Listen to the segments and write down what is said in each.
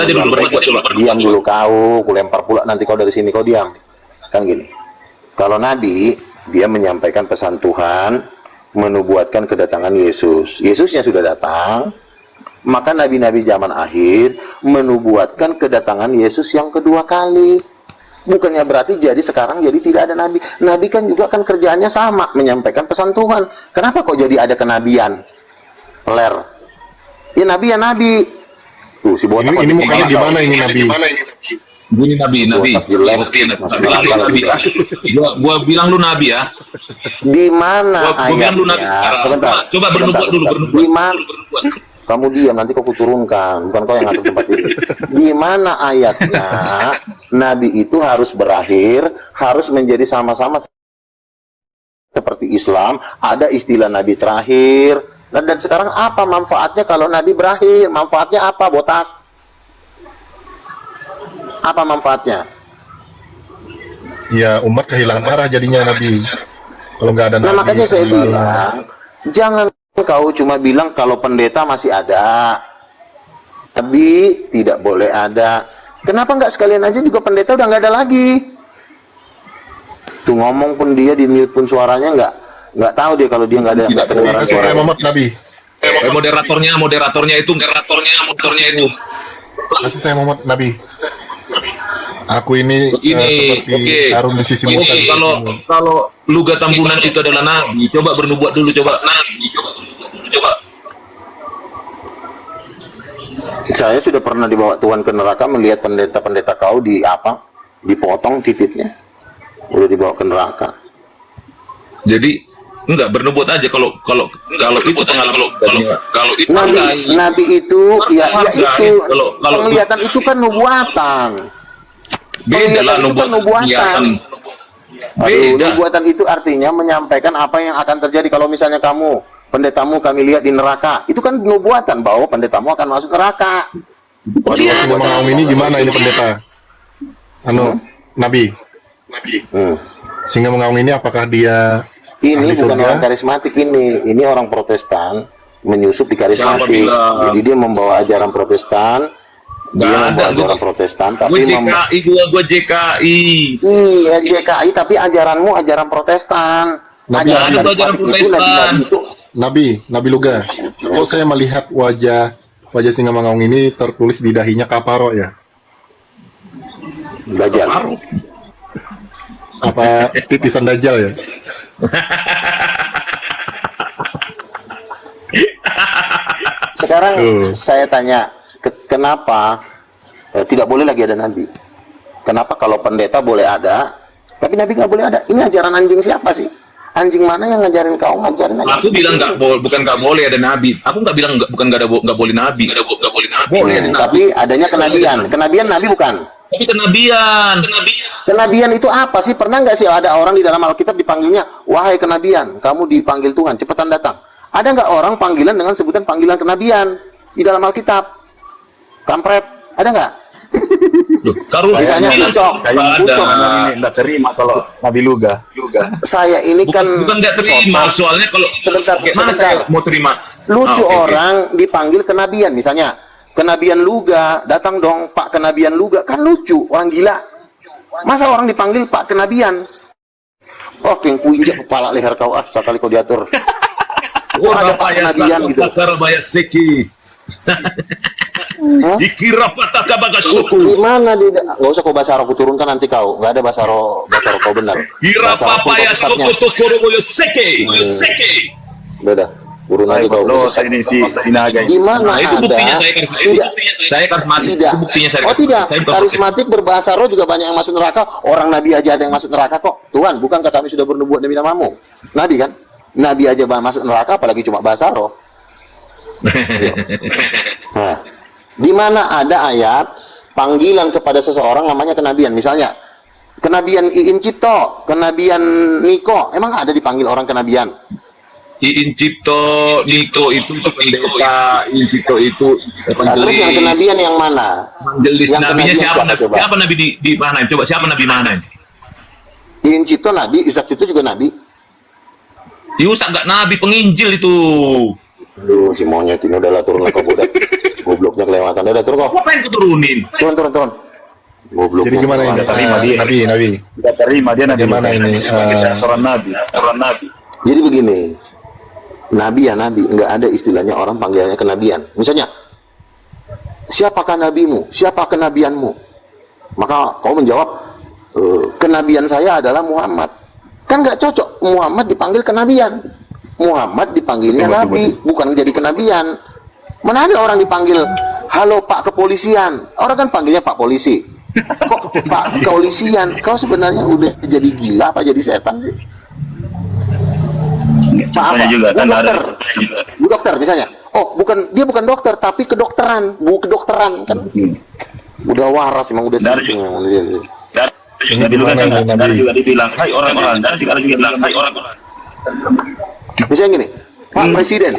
aja dulu, diam dulu kau lempar pula nanti kau dari sini, kau diam. Kan gini, kalau Nabi, dia menyampaikan pesan Tuhan, menubuatkan kedatangan Yesus. Yesusnya sudah datang, maka nabi-nabi zaman akhir menubuatkan kedatangan Yesus yang kedua kali. Bukannya berarti jadi sekarang jadi tidak ada nabi. Nabi kan juga kan kerjaannya sama, menyampaikan pesan Tuhan. Kenapa kok jadi ada kenabian? Peler. Ya nabi ya nabi. Tuh si botak ini mukanya di mana ini nabi? Gini nabi. Gua bilang lu nabi ya. Di mana ayatnya? Sebentar. Coba bernubuat dulu. Di mana? Kamu diam, nanti kau kuturunkan. Bukan kau yang ngatur tempat ini. Di mana ayatnya nabi itu harus berakhir, harus menjadi sama-sama seperti Islam, ada istilah nabi terakhir. Nah, dan sekarang apa manfaatnya kalau nabi berakhir? Manfaatnya apa, botak? Apa manfaatnya? Ya, umat kehilangan arah jadinya nabi. Kalau nggak ada nabi. Nah, makanya saya bilang, jangan kau cuma bilang kalau pendeta masih ada, tapi tidak boleh ada. Kenapa nggak sekalian aja juga pendeta udah nggak ada lagi? Tuh ngomong pun dia di mute pun suaranya nggak tahu dia kalau dia nggak ada nggak kedengaran suara. Saya Muhammad Nabi. Moderatornya itu. Kasih saya Muhammad Nabi. Aku ini seperti harum di sisi muka. Kalau Luga Tambunan itu adalah nabi, coba bernubuat dulu coba. Saya sudah pernah dibawa Tuhan ke neraka melihat pendeta-pendeta kau dipotong titiknya, udah dibawa ke neraka. Jadi enggak bernubuat aja kalau itu nabi itu ya itu penglihatan itu kan nubuatan. Penglihatan itu kan nubuatan. Nubuatan itu artinya menyampaikan apa yang akan terjadi. Kalau misalnya pendetamu kami lihat di neraka, itu kan nubuatan bahwa pendetamu akan masuk neraka. Singa mengaum ini gimana ini pendeta? Nabi. Singa mengaum ini apakah dia ini bukan orang karismatik, ini orang Protestan menyusup di karismatik. Jadi dia membawa ajaran Protestan. Dia membawa ajaran Protestan, tapi gua JKI. Iya JKI, tapi ajaranmu ajaran Protestan. Ajaran Protestan. Nabi Luga. Kok saya melihat wajah singa mengaung ini tertulis di dahinya kaparo ya? Dajjal. Apa titisan Dajjal ya? Sekarang saya tanya, kenapa tidak boleh lagi ada nabi? Kenapa kalau pendeta boleh ada, tapi nabi nggak boleh ada? Ini ajaran anjing siapa sih? Anjing mana yang ngajarin kau ngajarin aja? Aku bilang bukan nggak boleh ada nabi. Aku nggak bilang nggak boleh nabi. Boleh ada nabi. Tapi adanya kenabian. Kenabian nabi bukan? Tapi kenabian. Kenabian itu apa sih? Pernah nggak sih ada orang di dalam Alkitab dipanggilnya, wahai kenabian, kamu dipanggil Tuhan, cepetan datang. Ada nggak orang panggilan dengan sebutan panggilan kenabian di dalam Alkitab? Kampret, ada nggak? Misalnya Ucok, nggak terima kalau Nabi Luga. Saya ini kan bukan nggak terima, soalnya kalau sebentar saya mau terima. Lucu orang dipanggil kenabian, misalnya kenabian Luga, datang dong Pak kenabian Luga, kan lucu, orang gila. Masa orang dipanggil Pak kenabian? Oh, yang kuinjak kepala leher kau sekali kau diatur. Ada Pak kenabian gitu. Dikira pataka bagasuku. Gimana di nggak usah kau bahasa Arab turunkan nanti kau. Nggak ada bahasa Arab kau benar. Kira papa ya suku tukuru seke. Beda. Urun aja kau. Ini si naga. Gimana itu buktinya ada? Saya karismatik. Tidak. Buktinya Oh tidak. Karismatik berbahasa roh juga banyak yang masuk neraka. Orang nabi aja ada yang masuk neraka kok. Tuhan, bukankah kami sudah bernubuat demi namamu? Nabi kan? Nabi aja masuk neraka, apalagi cuma bahasa roh. Nah, di mana ada ayat panggilan kepada seseorang namanya kenabian? Misalnya kenabian Iin Cipto, kenabian Niko, emang ada dipanggil orang kenabian? Iin Cipto, Niko itu pendeta, Iin Cipto itu terus yang kenabian yang mana? Evangelis nabinya siapa? Siapa nabi di mana? Coba siapa nabi mana? Iin Cipto nabi, Yusak Cipto juga nabi. Yusak nggak nabi, penginjil itu. Aduh, si monyet ini udahlah turunlah kau budak. Gobloknya kelewatan. Udah turun kok. Ngapain ku turunin? Turun. Goblok. Jadi gimana ini? terima dia. Nabi. Tidak terima dia Nabi. Bagaimana ini? Seorang Nabi. Jadi begini, Nabi, nggak ada istilahnya orang panggilannya kenabian. Misalnya, siapakah nabimu? Siapa kenabianmu? Maka kau menjawab, kenabian saya adalah Muhammad. Kan nggak cocok Muhammad dipanggil kenabian. Muhammad dipanggilnya Nabi, bukan jadi kenabian. Mana ada orang dipanggil, halo Pak Kepolisian. Orang kan panggilnya Pak Polisi. Kok Pak Kepolisian? Kau sebenarnya udah jadi gila apa jadi setan sih? Pak apa? juga kan dokter. Bu dokter misalnya. Oh, dia bukan dokter tapi kedokteran, bu kedokteran kan. Udah waras emang udah sering emang dia. Nabi Luga kan dari juga dibilang, hai orang-orang. Dan juga dibilang, hai orang-orang. Misalnya gini, Pak Presiden,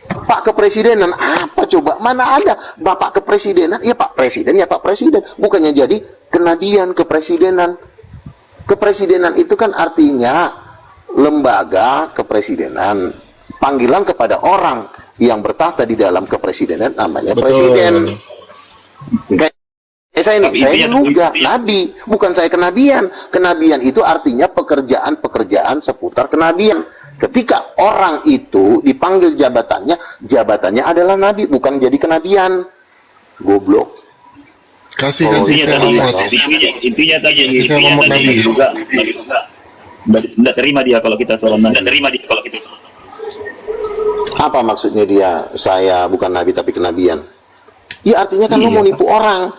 Pak Kepresidenan apa coba? Mana ada Bapak Kepresidenan? Ya Pak Presiden, ya Pak Presiden. Bukannya jadi kenabian kepresidenan. Kepresidenan itu kan artinya lembaga kepresidenan. Panggilan kepada orang yang bertahta di dalam kepresidenan namanya presiden. Kayak saya ini juga nabi, bukan saya kenabian. Kenabian itu artinya pekerjaan-pekerjaan seputar kenabian. Ketika orang itu dipanggil jabatannya adalah nabi, bukan jadi kenabian. Goblok. Kasih saya ngomong. Intinya tadi Saya ngomong Nabi juga. Tidak terima dia kalau kita seorang Nabi. Apa maksudnya dia? Saya bukan nabi tapi kenabian. Ya artinya kan lo mau nipu orang.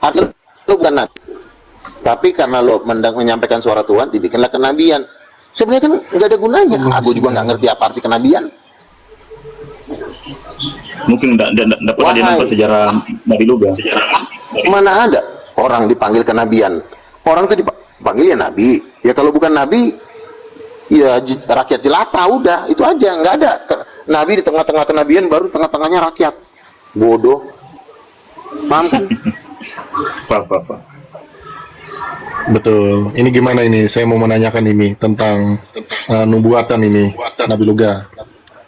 Artinya lo bukan nabi. Tapi karena lo menyampaikan suara Tuhan, dibikinlah kenabian. Sebenarnya kan nggak ada gunanya. Aku juga nggak ngerti apa arti kenabian. Mungkin tidak pernah dia nampak sejarah Nabi Luga. Mana ada orang dipanggil kenabian? Orang itu dipanggil ya nabi. Ya kalau bukan nabi, ya rakyat jelata udah itu aja. Nggak ada nabi di tengah-tengah kenabian, baru tengah-tengahnya rakyat. Bodoh. Paham kan? Pak. Betul. Ini gimana ini? Saya mau menanyakan ini tentang nubuatan ini, Nabi Luga.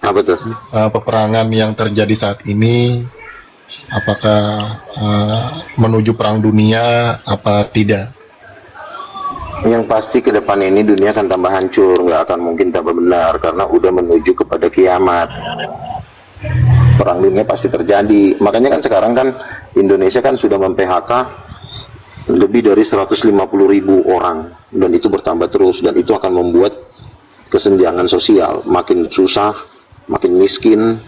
Apa tuh? Peperangan yang terjadi saat ini, apakah menuju perang dunia apa tidak? Yang pasti ke depan ini dunia akan tambah hancur, nggak akan mungkin tambah benar karena udah menuju kepada kiamat. Perang dunia pasti terjadi. Makanya kan sekarang kan Indonesia kan sudah mem-PHK lebih dari 150.000 orang dan itu bertambah terus dan itu akan membuat kesenjangan sosial makin susah, makin miskin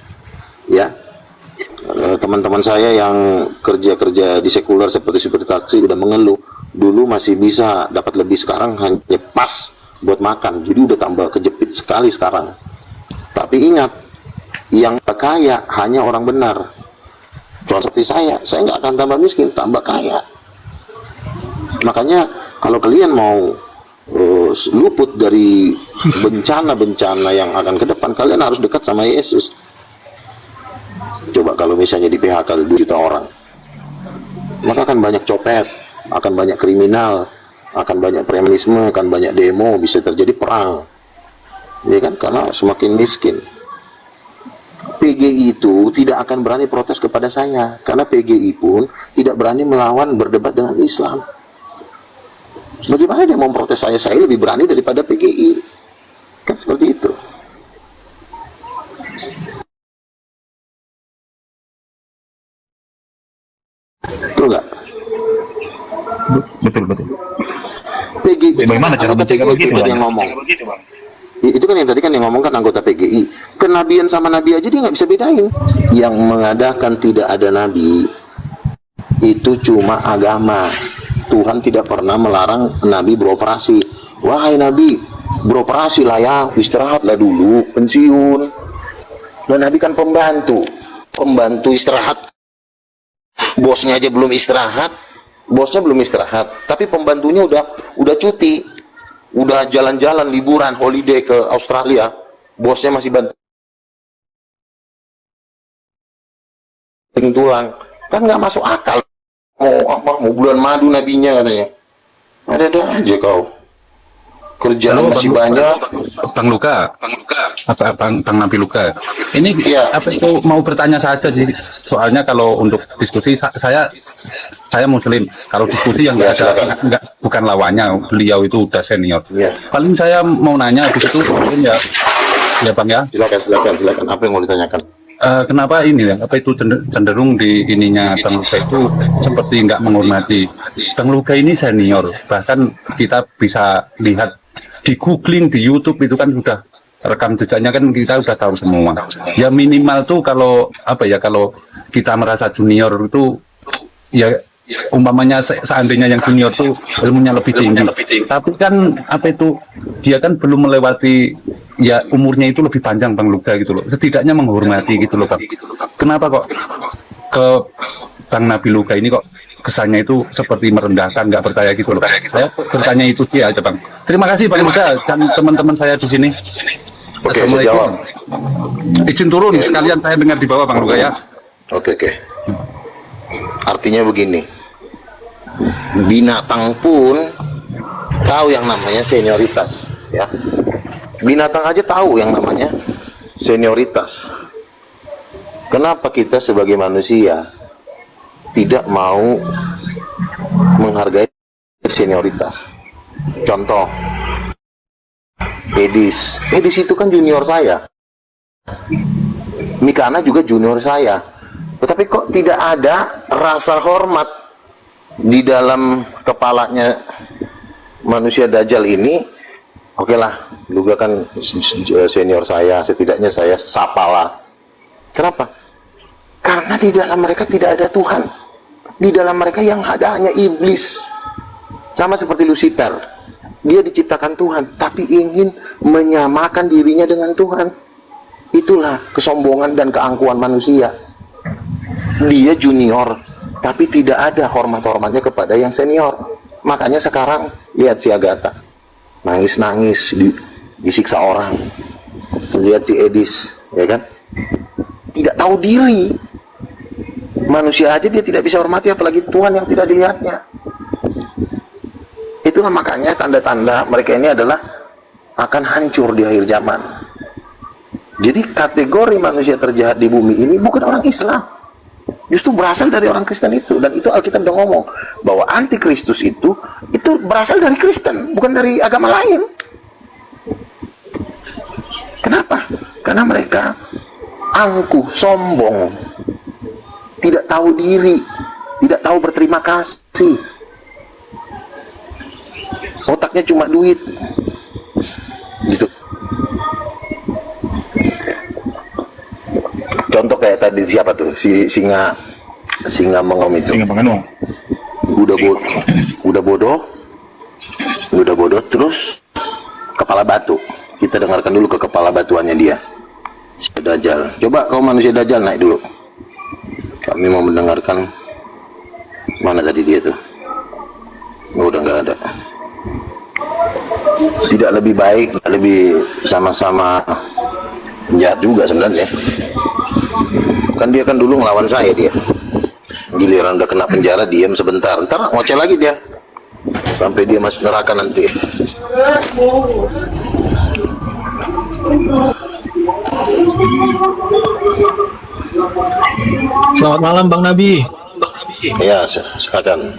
ya. Teman-teman saya yang kerja di sekuler seperti taksi udah mengeluh, dulu masih bisa dapat lebih, sekarang hanya pas buat makan, jadi udah tambah kejepit sekali sekarang. Tapi ingat, yang kaya hanya orang benar. Contoh seperti saya nggak akan tambah miskin, tambah kaya. Makanya kalau kalian mau luput dari bencana-bencana yang akan ke depan, kalian harus dekat sama Yesus. Coba kalau misalnya di PHK 2 juta orang, maka akan banyak copet, akan banyak kriminal, akan banyak premanisme, akan banyak demo, bisa terjadi perang. Ya kan? Karena semakin miskin. PGI itu tidak akan berani protes kepada saya, karena PGI pun tidak berani melawan berdebat dengan Islam. Bagaimana dia mau protes saya? Saya lebih berani daripada PGI. Kan seperti itu. Betul nggak? Betul. PGI itu Bagaimana cara mencegah begitu, Bang? Yang ngomong. Itu kan yang tadi kan yang ngomong kan anggota PGI. Kenabian sama nabi aja dia nggak bisa bedain. Yang mengadakan tidak ada nabi itu cuma agama. Tuhan tidak pernah melarang nabi beroperasi. Wahai nabi, beroperasi lah ya, istirahatlah dulu, pensiun. Dan nabi kan pembantu istirahat. Bosnya aja belum istirahat, tapi pembantunya udah cuti, udah jalan-jalan liburan holiday ke Australia, bosnya masih banting tulang, kan nggak masuk akal. Mau bulan madu nabinya katanya, ada aja kau. Kerjaan Halo, masih Bang banyak. Bang Luka, apa Bang Nabi Luka? Ini Iya. apa itu mau bertanya saja sih. Soalnya kalau untuk diskusi saya Muslim. Kalau diskusi yang Ya, nggak ada silakan. nggak bukan lawannya. Beliau itu udah senior. Iya. Paling saya mau nanya habis itu mungkin ya Bang ya. Silakan. Apa yang mau ditanyakan? Kenapa ini ya? Apa itu cenderung di ininya Bang Luka itu seperti nggak menghormati. Bang Luka ini senior. Bahkan kita bisa lihat di googling di YouTube itu kan sudah rekam jejaknya kan kita udah tahu semua. Ya minimal tuh kalau apa ya kalau kita merasa junior itu ya umpamanya seandainya yang junior tuh ilmunya lebih tinggi. Tapi kan apa itu dia kan belum melewati ya umurnya itu lebih panjang Bang Luka gitu loh. Setidaknya menghormati gitu loh Bang. Kenapa kok ke Bang Nabi Luka ini kok kesannya itu seperti merendahkan, nggak percaya gitu loh. Saya bertanya itu dia aja Bang. Terima kasih Bang Luka dan teman-teman saya di sini. Oke, saya jawab. Izin turun sekalian saya dengar di bawah Bang Luka ya. Oke. Artinya begini. Binatang pun tahu yang namanya senioritas, ya. Binatang aja tahu yang namanya senioritas. Kenapa kita sebagai manusia tidak mau menghargai senioritas? Contoh, Edis itu kan junior saya. Mikana juga junior saya. Tetapi kok tidak ada rasa hormat di dalam kepalanya manusia Dajjal ini? Oke lah, juga kan senior saya, setidaknya saya sapalah. Kenapa? Karena di dalam mereka tidak ada Tuhan. Di dalam mereka yang ada hanya iblis. Sama seperti Lucifer. Dia diciptakan Tuhan, tapi ingin menyamakan dirinya dengan Tuhan. Itulah kesombongan dan keangkuhan manusia. Dia junior, tapi tidak ada hormat-hormatnya kepada yang senior. Makanya sekarang lihat si Agatha, nangis-nangis disiksa orang. Lihat si Edis, ya kan? Tidak tahu diri. Manusia aja dia tidak bisa hormati, apalagi Tuhan yang tidak dilihatnya. Itulah makanya tanda-tanda mereka ini adalah akan hancur di akhir zaman. Jadi kategori manusia terjahat di bumi ini bukan orang Islam, justru berasal dari orang Kristen itu. Dan itu Alkitab udah ngomong bahwa antikristus itu berasal dari Kristen, bukan dari agama lain. Kenapa? Karena mereka angkuh, sombong, tidak tahu diri, tidak tahu berterima kasih. Otaknya cuma duit. Gitu. Contoh kayak tadi siapa tuh? Si singa mengom itu. Singa penganung. Udah bodoh terus kepala batu. Kita dengarkan dulu ke kepala batuannya dia. Si Dajjal. Coba kau manusia Dajjal naik dulu. Kami mau mendengarkan. Mana tadi dia tuh? Oh, udah nggak ada. Tidak lebih baik, lebih sama-sama jahat juga sebenarnya. Kan dia kan dulu ngelawan saya dia. Giliran udah kena penjara diam sebentar. Ntar ngoceh lagi dia. Sampai dia masuk neraka nanti. Selamat malam Bang Nabi. Ya, silakan.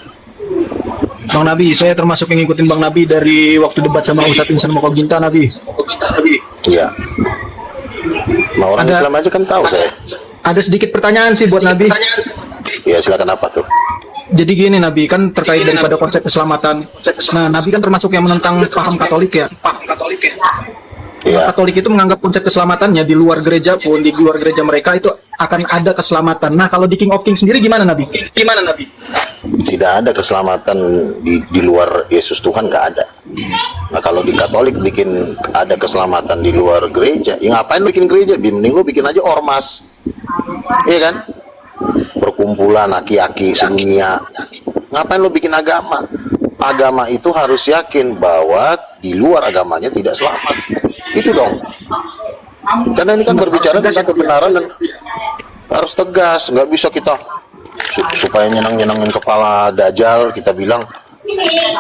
Bang Nabi, saya termasuk yang ngikutin Bang Nabi dari waktu debat sama Ustadz Insan Mokoginta Nabi. Iya. Mau orang Ada- Islam aja kan tahu saya. Ada sedikit pertanyaan sih buat Nabi. Ya, silakan apa tuh? Jadi gini Nabi, kan terkait daripada konsep keselamatan. Nah, Nabi kan termasuk yang menentang paham Katolik ya. Ya. Katolik itu menganggap konsep keselamatannya di luar gereja pun, di luar gereja mereka itu akan ada keselamatan. Nah, kalau di King of Kings sendiri gimana Nabi? Tidak ada keselamatan di luar Yesus Tuhan, nggak ada. Nah, kalau di Katolik bikin ada keselamatan di luar gereja, ya ngapain lu bikin gereja? Mending lu bikin aja ormas, iya kan? Perkumpulan aki-aki sedunia. Ngapain lu bikin agama? Agama itu harus yakin bahwa di luar agamanya tidak selamat. Itu dong. Karena ini kan berbicara tentang kebenaran dan harus tegas. Nggak bisa kita supaya nyenang-nyenangin kepala Dajjal kita bilang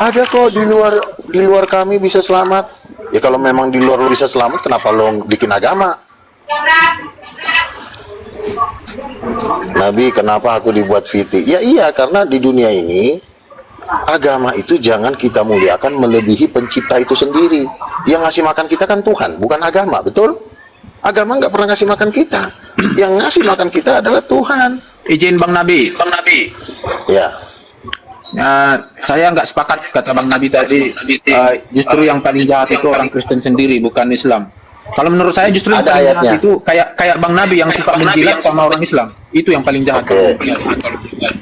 ada kok di luar di luar kami bisa selamat. Ya kalau memang di luar lo bisa selamat, kenapa lo bikin agama? Nabi, kenapa aku dibuat fitih? Ya iya, karena di dunia ini agama itu jangan kita muliakan melebihi pencipta itu sendiri. Yang ngasih makan kita kan Tuhan, bukan agama, betul? Agama nggak pernah ngasih makan kita. Yang ngasih makan kita adalah Tuhan. Izin Bang Nabi. Ya. Saya nggak sepakat kata Bang Nabi tadi. Justru yang paling jahat itu orang Kristen sendiri, bukan Islam. Kalau menurut saya justru yang Ada paling ayatnya. jahat itu kayak Bang Nabi yang suka menjilat sama orang Islam. Itu yang paling jahat. Oke.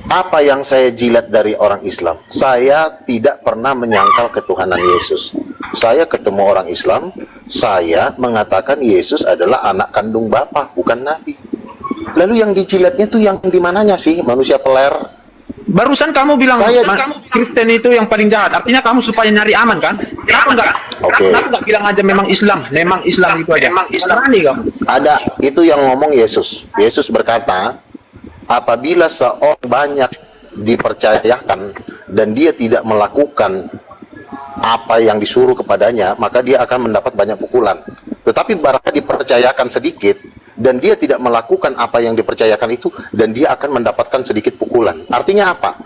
Apa yang saya jilat dari orang Islam? Saya tidak pernah menyangkal ketuhanan Yesus. Saya ketemu orang Islam, saya mengatakan Yesus adalah anak kandung Bapa, bukan Nabi. Lalu yang dijilatnya tuh yang di mananya sih? Manusia peler. Barusan kamu bilang kamu Kristen itu yang paling jahat. Artinya kamu supaya nyari aman kan? Kenapa nggak bilang aja memang Islam itu aja? Memang Islam nih kamu. Ada, itu yang ngomong Yesus. Yesus berkata, apabila seorang banyak dipercayakan dan dia tidak melakukan apa yang disuruh kepadanya, maka dia akan mendapat banyak pukulan. Tetapi barangkali dipercayakan sedikit dan dia tidak melakukan apa yang dipercayakan itu, dan dia akan mendapatkan sedikit pukulan. Artinya apa?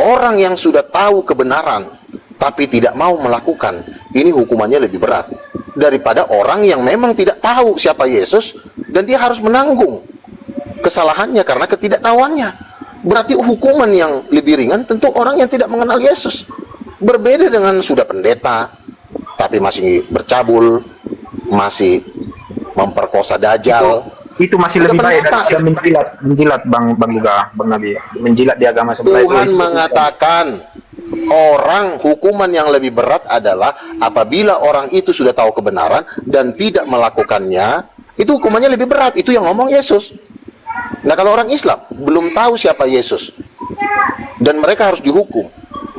Orang yang sudah tahu kebenaran tapi tidak mau melakukan, ini hukumannya lebih berat daripada orang yang memang tidak tahu siapa Yesus dan dia harus menanggung kesalahannya karena ketidaktahuannya. Berarti hukuman yang lebih ringan tentu orang yang tidak mengenal Yesus. Berbeda dengan sudah pendeta tapi masih bercabul, masih memperkosa dajjal. Itu masih lebih baik daripada menjilat Bang Nabi. Menjilat di agama sebelah Tuhan itu. mengatakan orang hukuman yang lebih berat adalah apabila orang itu sudah tahu kebenaran dan tidak melakukannya, itu hukumannya lebih berat. Itu yang ngomong Yesus. Nah, kalau orang Islam belum tahu siapa Yesus dan mereka harus dihukum,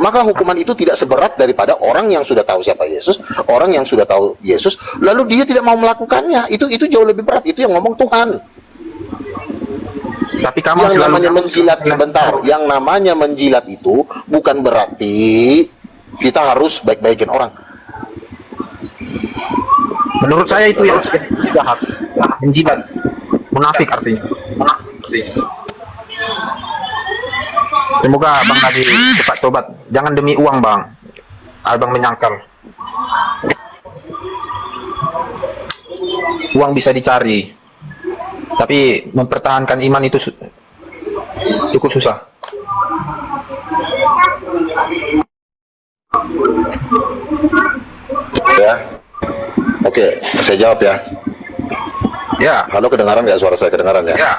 maka hukuman itu tidak seberat daripada orang yang sudah tahu siapa Yesus, orang yang sudah tahu Yesus, lalu dia tidak mau melakukannya. Itu jauh lebih berat. Itu yang ngomong Tuhan. Tapi kamu Yang selalu namanya menjilat, sebentar, yang namanya menjilat itu bukan berarti kita harus baik-baikin orang. menurut saya itu yang jahat. Menjilat. Munafik artinya. Semoga Bang Nabi cepat tobat. Jangan demi uang, Bang. Abang menyangkal. Uang bisa dicari, tapi mempertahankan iman itu cukup susah. Ya, oke, saya jawab ya. Ya, Halo, kedengaran nggak suara saya? Kedengaran ya? ya.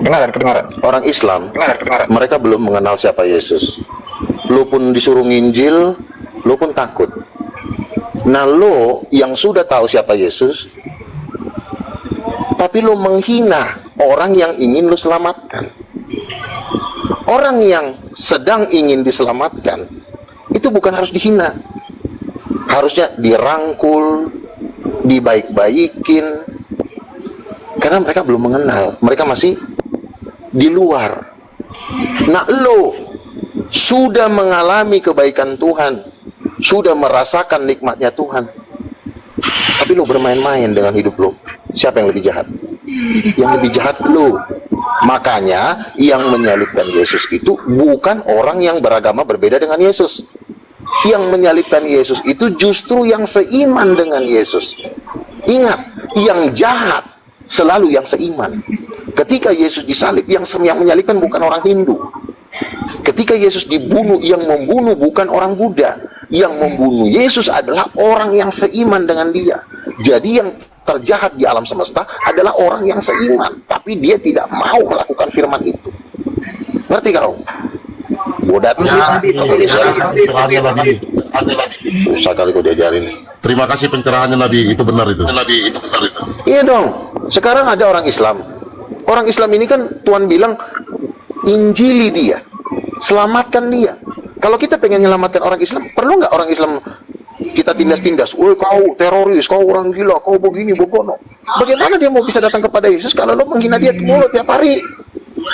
Kedengaran. Orang Islam, Kedengaran. mereka belum mengenal siapa Yesus. Lu pun disuruh nginjil, lu pun takut. Nah, lu yang sudah tahu siapa Yesus, tapi lu menghina orang yang ingin lu selamatkan. Orang yang sedang ingin diselamatkan, itu bukan harus dihina. Harusnya dirangkul, dibaik-baikin, karena mereka belum mengenal. Mereka masih di luar. Nah, lo sudah mengalami kebaikan Tuhan, sudah merasakan nikmatnya Tuhan, tapi lo bermain-main dengan hidup lo. Siapa yang lebih jahat? Yang lebih jahat lo. Makanya yang menyalibkan Yesus itu bukan orang yang beragama berbeda dengan Yesus. Yang menyalibkan Yesus itu justru yang seiman dengan Yesus. Ingat, yang jahat selalu yang seiman. Ketika Yesus disalib, yang menyalibkan bukan orang Hindu. Ketika Yesus dibunuh, yang membunuh bukan orang Buddha. Yang membunuh Yesus adalah orang yang seiman dengan dia. Jadi yang terjahat di alam semesta adalah orang yang seiman, tapi dia tidak mau melakukan firman itu. Ngerti kau? Bodat. Susah kali kau diajarin. Terima kasih pencerahannya Nabi, itu benar itu. Iya dong. Sekarang ada orang Islam. Orang Islam ini kan Tuhan bilang injili dia, selamatkan dia. Kalau kita pengen menyelamatkan orang Islam, perlu nggak orang Islam kita tindas-tindas? Woi, kau teroris, kau orang gila, kau begini, begono. Bagaimana dia mau bisa datang kepada Yesus kalau lo menghina dia mulu tiap hari?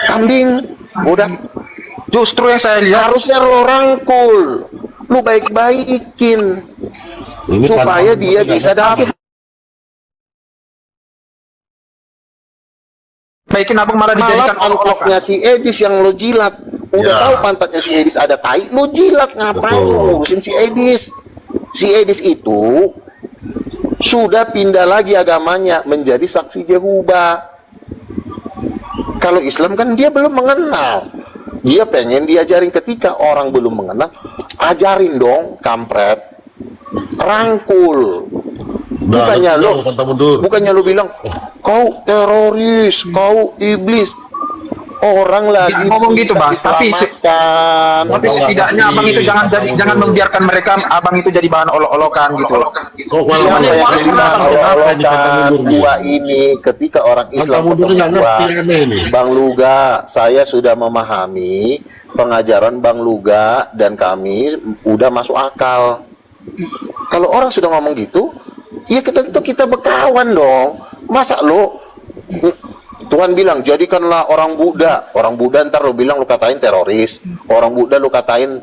Kambing, bodak. Justru yang saya lihat Harusnya lo rangkul, lo baik-baikin. Ini supaya pantangan dia nggak bisa dapat. Baikin abang malah Malah dijadikan pantatnya olok-olokan. si Edis yang lo jilat. Udah Ya. tahu pantatnya si Edis ada tai, lo jilat, ngapain Betul. lo ngurusin si Edis? Si Edis itu sudah pindah lagi agamanya menjadi saksi Jehovah. Kalau Islam kan dia belum mengenal. Dia pengen diajarin, ketika orang belum mengenal, ajarin dong, kampret. Rangkul. Nah, Bukannya betul, lo, pantang mundur. bukannya lo bilang, kau teroris, kau iblis. Orang lagi ngomong gitu, Bang, tapi diselamatkan. Tapi setidaknya abang itu jangan membiarkan mereka abang itu jadi bahan olok-olokan gitu. Kok Siapa malah yang malah bilang kenapa ini pantang mundur nih? gua ini ketika orang Islam Pantang mundur ketemu nggak gua, ngerti aneh nih. Bang Luga, saya sudah memahami pengajaran Bang Luga dan kami udah masuk akal. Kalau orang sudah ngomong gitu, ya kita berkawan dong. Masa lo Tuhan bilang jadikanlah orang Buddha. Orang Buddha ntar lo bilang lo katain teroris. Orang Buddha lo katain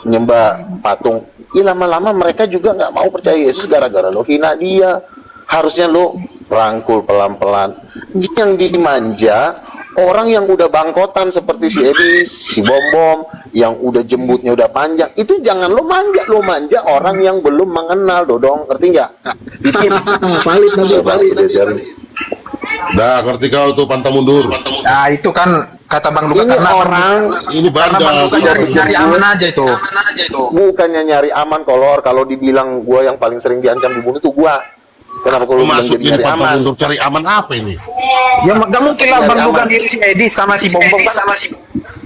nyembah patung. Ya lama-lama mereka juga nggak mau percaya Yesus gara-gara lo hina dia. Harusnya lo rangkul pelan-pelan. Yang dimanja orang yang udah bangkotan seperti si Edis, si Bom-Bom, yang udah jembutnya udah panjang, itu jangan lo manja orang yang belum mengenal, Dodong, ngerti nggak? Dikit. Valid Nabi, Coba valid. aku diajarin. Nah, ngerti kau tuh pantang mundur. Nah, itu kan kata Bang Luka Ini karena orang Ini Bang bandar. Luka nyari aman aja itu. bukannya nyari aman, kolor. Kalau dibilang gua yang paling sering diancam dibunuh tuh gua. Kenapa kalau bilang Masuk jadi ini nyari pantang aman? mundur cari aman apa ini? Ya nggak mungkin lah Nyari Bang Luka aman. diri si Edis sama si Bom-Bom kan.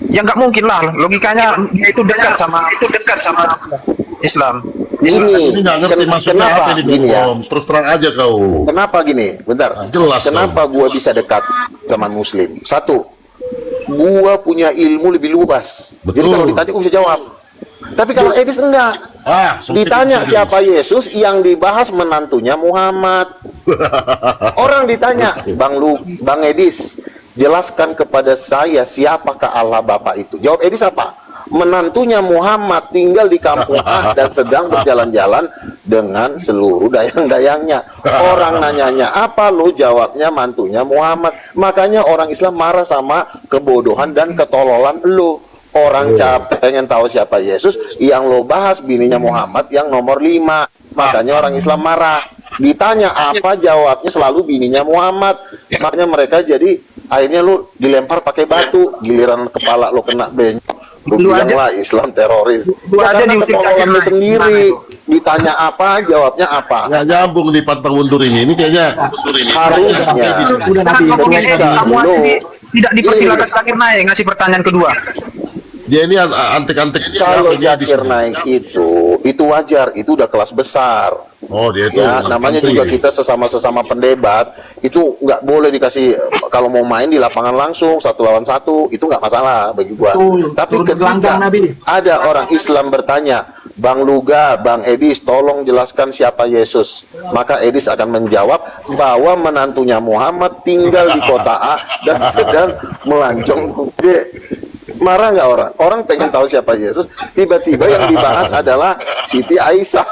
Ya nggak mungkin lah, logikanya dia itu dekat sama Islam. Ini nggak ngerti maksudnya kenapa apa ini gini ya? Bom. Terus terang aja kau. Kenapa gini? Bentar. Nah, jelas Kenapa gua bisa dekat sama Muslim? Satu, gua punya ilmu lebih luas. Jadi Betul. kalau ditanya gua bisa jawab. Tapi kalau Edis enggak. Sempit Ditanya serius. siapa Yesus, yang dibahas menantunya Muhammad. Orang ditanya, Bang Edis, jelaskan kepada saya siapakah Allah Bapa itu. Jawab Edis apa? Menantunya Muhammad tinggal di kampung A dan sedang berjalan-jalan dengan seluruh dayang-dayangnya. Orang nanyanya apa, lo jawabnya mantunya Muhammad. Makanya orang Islam marah sama kebodohan dan ketololan lo. Orang capek pengen tahu siapa Yesus, yang lo bahas bininya Muhammad yang nomor 5. Makanya orang Islam marah. Ditanya apa, jawabnya selalu bininya Muhammad. Makanya mereka jadi akhirnya lo dilempar pakai batu, giliran kepala lo kena bench. Lu bilang lah Islam teroris. Lu aja Karena diusir ketololan kaki lu naik. sendiri. Ditanya apa, jawabnya apa. Nggak nyambung di pantang mundur ini. Ini kayaknya Harusnya. Udah Nabi, Kenapa betul. Edis kamu aja tidak dipersilakan terakhir naik ngasih pertanyaan kedua? dia ini antik-antik Kalau siapa ini di Jakir sini? naik itu wajar, itu udah kelas besar. Oh, dia itu Ya, namanya antri. juga kita sesama pendebat, itu nggak boleh dikasih, kalau mau main di lapangan langsung 1 lawan 1, itu nggak masalah bagi gua. Betul, Tapi turun ke ketika gelanggang, Nabi. ada orang Islam bertanya, Bang Luga, Bang Edis, tolong jelaskan siapa Yesus. Maka Edis akan menjawab bahwa menantunya Muhammad tinggal di kota A dan sedang melancong ke B. Marah nggak orang? Orang pengen tahu siapa Yesus, tiba-tiba yang dibahas adalah Siti Aisyah.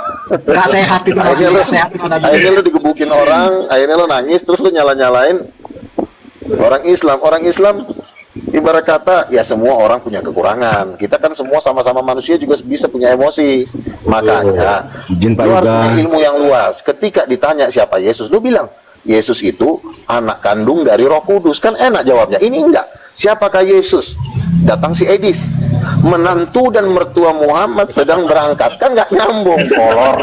Nggak sehat itu, Nabi. Akhirnya Nggak sehat itu, Nabi. akhirnya lu digebukin orang, akhirnya lu nangis, terus lu nyala-nyalain orang Islam. Orang Islam ibarat kata, ya semua orang punya kekurangan. Kita kan semua sama-sama manusia juga bisa punya emosi. Makanya, lu harus punya ilmu yang luas. Ketika ditanya siapa Yesus, lu bilang, Yesus itu anak kandung dari Roh Kudus. Kan enak jawabnya. Ini enggak. Siapakah Yesus? Datang si Edis. Menantu dan mertua Muhammad sedang berangkat. Kan nggak nyambung, kolor.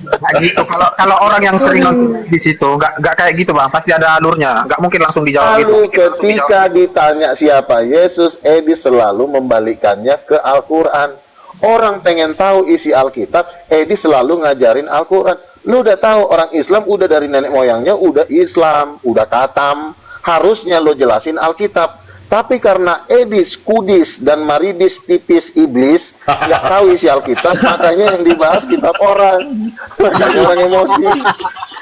Nggak gitu. Kalau orang yang sering nonton di situ nggak kayak gitu Bang, pasti ada alurnya. Nggak mungkin langsung dijawab gitu. Lalu ketika ditanya siapa Yesus, Edis selalu membalikannya ke Al-Quran. Orang pengen tahu isi Alkitab, Edis selalu ngajarin Al-Quran. Lu udah tahu orang Islam udah dari nenek moyangnya udah Islam, udah katam. Harusnya lo jelasin Alkitab. Tapi karena Edis, Kudis, dan Maridis tipis iblis nggak tahu isi Alkitab, makanya yang dibahas kitab orang. Makanya orang emosi.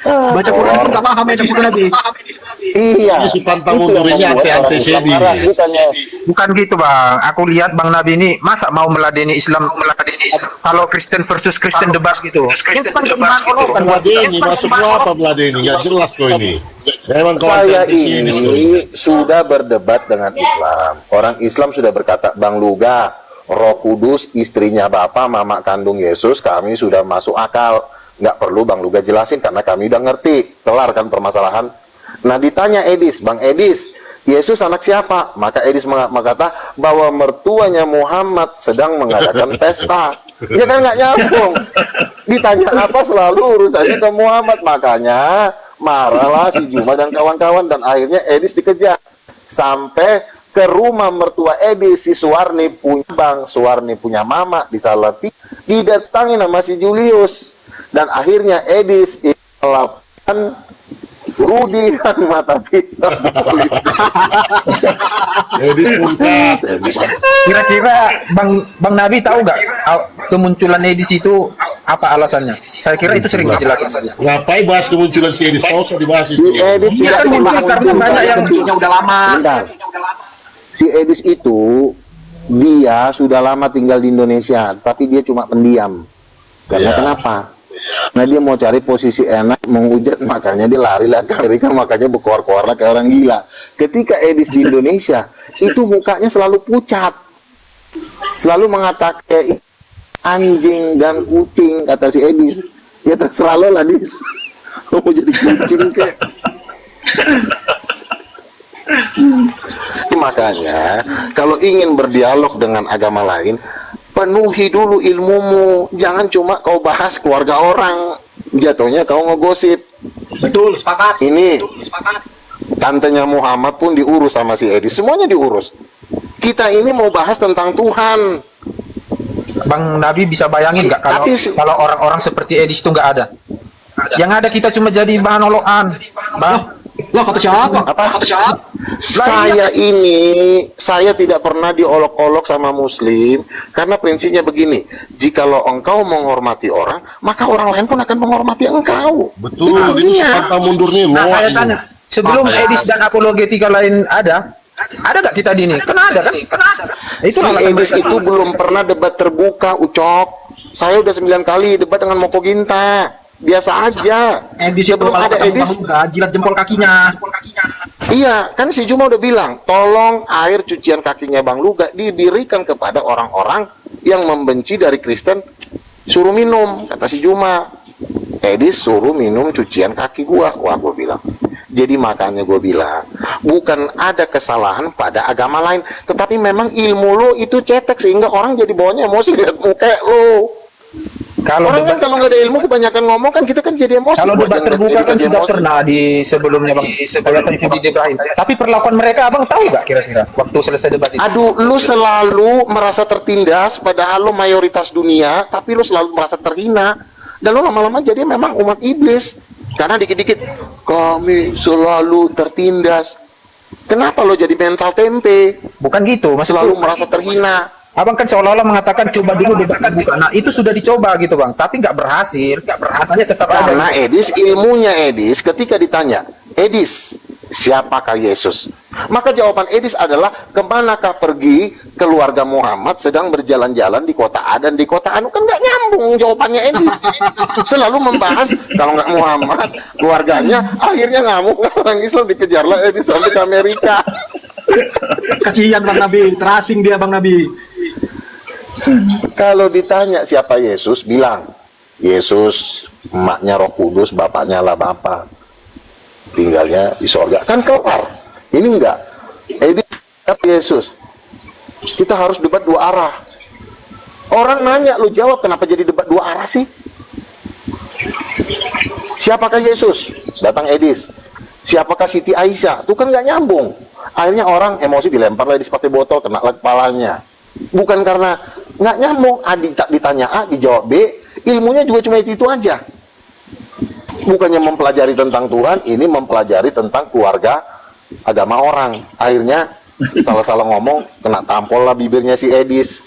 Baca Quran pun nggak paham ya di situ Nabi. Iya. Ini si pantang Itu mundur yang ini membuat orang anti-anti Islam Sebi. marah, bukannya Bukan gitu bang, aku lihat bang Nabi ini masa mau meladeni Islam, kalau Kristen versus Kristen debat gitu. Kristen debat gitu. Meladeni, maksudnya apa meladeni? Nggak jelas kok ini. Memang kau saya anti-anti Zionis kok. ini sudah berdebat dengan Islam. Orang Islam sudah berkata, Bang Luga, Roh Kudus, istrinya Bapak, mama kandung Yesus, kami sudah masuk akal. Nggak perlu Bang Luga jelasin karena kami udah ngerti. Kelar kan permasalahan. Nah ditanya Edis, Bang Edis, Yesus anak siapa? Maka Edis mengata bahwa mertuanya Muhammad sedang mengadakan pesta. Ya kan nggak nyambung. Ditanya apa selalu urusannya ke Muhammad. Makanya marahlah si Juma dan kawan-kawan, dan akhirnya Edis dikejar sampai ke rumah mertua Edis. Si Suwarni punya bang, Suwarni punya mama di Salati, didatangi nama si Julius, dan akhirnya Edis melakukan Rudi dan mata pisau. Edis Munkat. Kira-kira bang Nabi tahu nggak kemunculan Edis itu apa alasannya? Saya kira itu sering dijelaskan saja. Ngapain bahas kemunculan si Edis? Kau usah dibahas Si itu. Edis Dia kan muncul karena banyak yang Munculnya udah lama. Bentar. Si Edis itu dia sudah lama tinggal di Indonesia, tapi dia cuma pendiam. Karena kenapa? Nah dia mau cari posisi enak, menghujat, makanya dia lari lah ke Amerika, makanya berkoar-koar kayak orang gila. Ketika Edis di Indonesia, itu mukanya selalu pucat, selalu mengatakan anjing dan kucing, kata si Edis. Ya terserah lo lah Dis, lo mau jadi kucing kek. Makanya kalau ingin berdialog dengan agama lain, penuhi dulu ilmumu, jangan cuma kau bahas keluarga orang, jatuhnya kau ngegosip. Betul, sepakat. Ini tantenya Muhammad pun diurus sama si Edis, semuanya diurus. Kita ini mau bahas tentang Tuhan. Bang Nabi bisa bayangin nggak kalau orang-orang seperti Edis itu nggak ada? Yang ada kita cuma jadi bahan olokan, bang. Lah kata siapa? Kata siapa? Saya tidak pernah diolok-olok sama Muslim, karena prinsipnya begini: jikalau engkau menghormati orang, maka orang lain pun akan menghormati engkau. Betul, Itu ini si artinya. pantang mundur nih. Nah Loa saya ini. tanya, sebelum Edis dan apologetika lain ada nggak kita di ini? Kan ada kan? Si Itu alasan Edis mereka. itu belum pernah debat terbuka, Ucok. Saya udah 9 kali debat dengan Moko Ginta. Biasa aja. Edis Dia itu belum kalau ada ketemu Edis. Bang Luga, jilat jempol kakinya. Iya, kan si Juma udah bilang, tolong air cucian kakinya Bang Luga diberikan kepada orang-orang yang membenci dari Kristen, suruh minum, kata si Juma. Edis suruh minum cucian kaki gua. Wah, gua bilang. Jadi makanya gua bilang, bukan ada kesalahan pada agama lain, tetapi memang ilmu lo itu cetek sehingga orang jadi bawanya emosi lihat muka lo. Kalau Orang kan debat, kalau nggak ada ilmu kebanyakan ngomong kan kita kan jadi emosi. kalau Buat debat yang terbuka jadi kan sudah emosi. pernah di sebelumnya bang, sebelum Saifudin Ibrahim. Tapi perlakuan mereka abang tahu nggak kira-kira waktu selesai debat itu? Aduh, lu selalu merasa tertindas, padahal lu mayoritas dunia, tapi lu selalu merasa terhina. Dan lu lama-lama jadi memang umat iblis. Karena dikit-dikit, kami selalu tertindas. Kenapa lu jadi mental tempe? Bukan gitu, maksudku. Selalu merasa terhina. Abang kan seolah-olah mengatakan coba dulu debat terbuka. Nah itu sudah dicoba gitu bang, tapi nggak berhasil. Makanya tetap ada. Karena Edis, ilmunya Edis, ketika ditanya, Edis, siapakah Yesus? Maka jawaban Edis adalah, kemanakah pergi keluarga Muhammad sedang berjalan-jalan di kota A dan di kota Anu? Kan nggak nyambung jawabannya Edis. Selalu membahas, kalau nggak Muhammad, keluarganya, akhirnya ngamuk, orang Islam dikejarlah Edis sampai ke Amerika. Kasihan Bang Nabi, terasing dia Bang Nabi. Kalau ditanya siapa Yesus, bilang, Yesus, emaknya Roh Kudus, bapaknya lah Bapa. Tinggalnya di sorga. Kan kelar. Ini enggak. Edis, siapa Yesus? Kita harus debat dua arah. Orang nanya, lu jawab, kenapa jadi debat dua arah sih? Siapakah Yesus? Datang Edis. Siapakah Siti Aisyah? Itu kan nggak nyambung. Akhirnya orang emosi, dilempar lagi pakai botol, kena lagi kepalanya. Bukan karena nggak nyambung. Ditanya A, dijawab B. Ilmunya juga cuma itu aja. Bukannya mempelajari tentang Tuhan, ini mempelajari tentang keluarga agama orang. Akhirnya salah-salah ngomong, kena tampol lah bibirnya si Edis.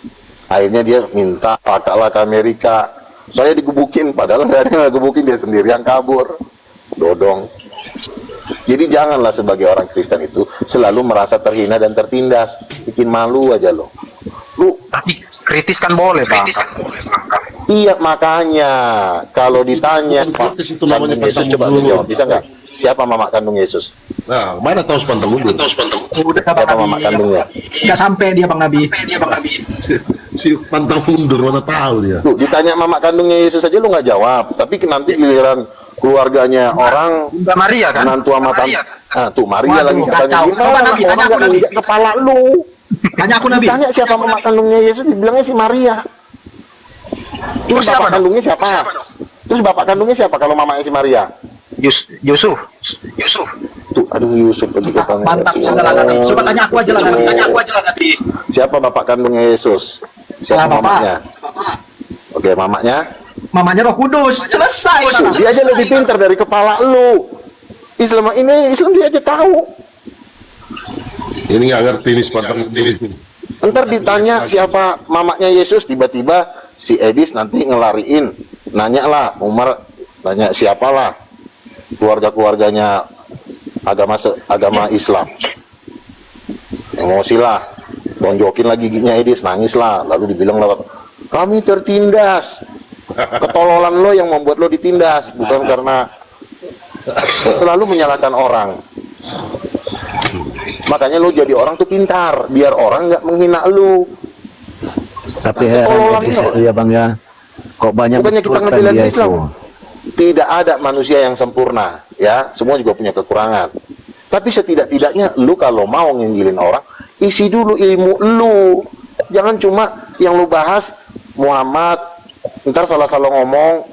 Akhirnya dia minta pakaklah ke Amerika. Saya digebukin, padahal nggak ada yang ngegebukin, dia sendiri yang kabur. Dodong. Jadi janganlah sebagai orang Kristen itu selalu merasa terhina dan tertindas. Bikin malu aja lo. Lu Tapi kritis kan boleh, Bang. iya, makanya kalau ditanya Kritis itu namanya kandung Yesus, pantang coba mundur. jawab, bisa nggak? Siapa mama kandung Yesus? Nah, mana tahu sepantang mundur? Udah Bang Siapa mama Nabi. kandungnya? Nggak sampai dia Bang Nabi. Si pantang mundur mana tahu dia. Tuh, ditanya mama kandungnya Yesus aja lu nggak jawab, tapi nanti giliran keluarganya orang, Bunda Maria kan? menantu sama Maria tante. Ah, tuh Maria Waduh, lagi katanya kacau. gimana, Coba Nabi, orang tanya aku, nggak Nabi. injak kepala lu. Tanya aku Nabi. Ditanya siapa mama kandungnya Yesus, dibilangnya si Maria. Terus siapa bapak dong? kandungnya siapa? Terus bapak kandungnya siapa kalau mamanya si Maria? Yusuf. Tuh, aduh Yusuf lagi katanya. Mantap segala-galanya. Coba tanya aku aja lah Nabi. Siapa bapak kandungnya Yesus? Siapa Lah, bapak. mamanya? Oke, mamanya. Mamanya Roh Kudus. Selesai. Tuh, Bang. dia aja lebih pintar dari kepala lu. Islam dia aja tahu. Ini nggak ngerti nih sepantang mundur. Ntar ditanya siapa mamanya Yesus, tiba-tiba si Edis nanti ngelariin, nanya lah Umar, nanya siapalah keluarganya agama Islam. Emosi lah, tonjokin lagi giginya Edis, nangis lah, lalu dibilang lah, kami tertindas. Ketololan lo yang membuat lo ditindas, bukan karena selalu menyalahkan orang. Makanya lo jadi orang tuh pintar, biar orang nggak menghina lo. Tapi heran ya Bang ya, kok banyak Bukannya kita betul kan ngebela dia Islam. itu. Tidak ada manusia yang sempurna, ya. Semua juga punya kekurangan. Tapi setidak-tidaknya lu kalau mau nginjilin orang, isi dulu ilmu lu. Jangan cuma yang lu bahas Muhammad, ntar salah-salah ngomong,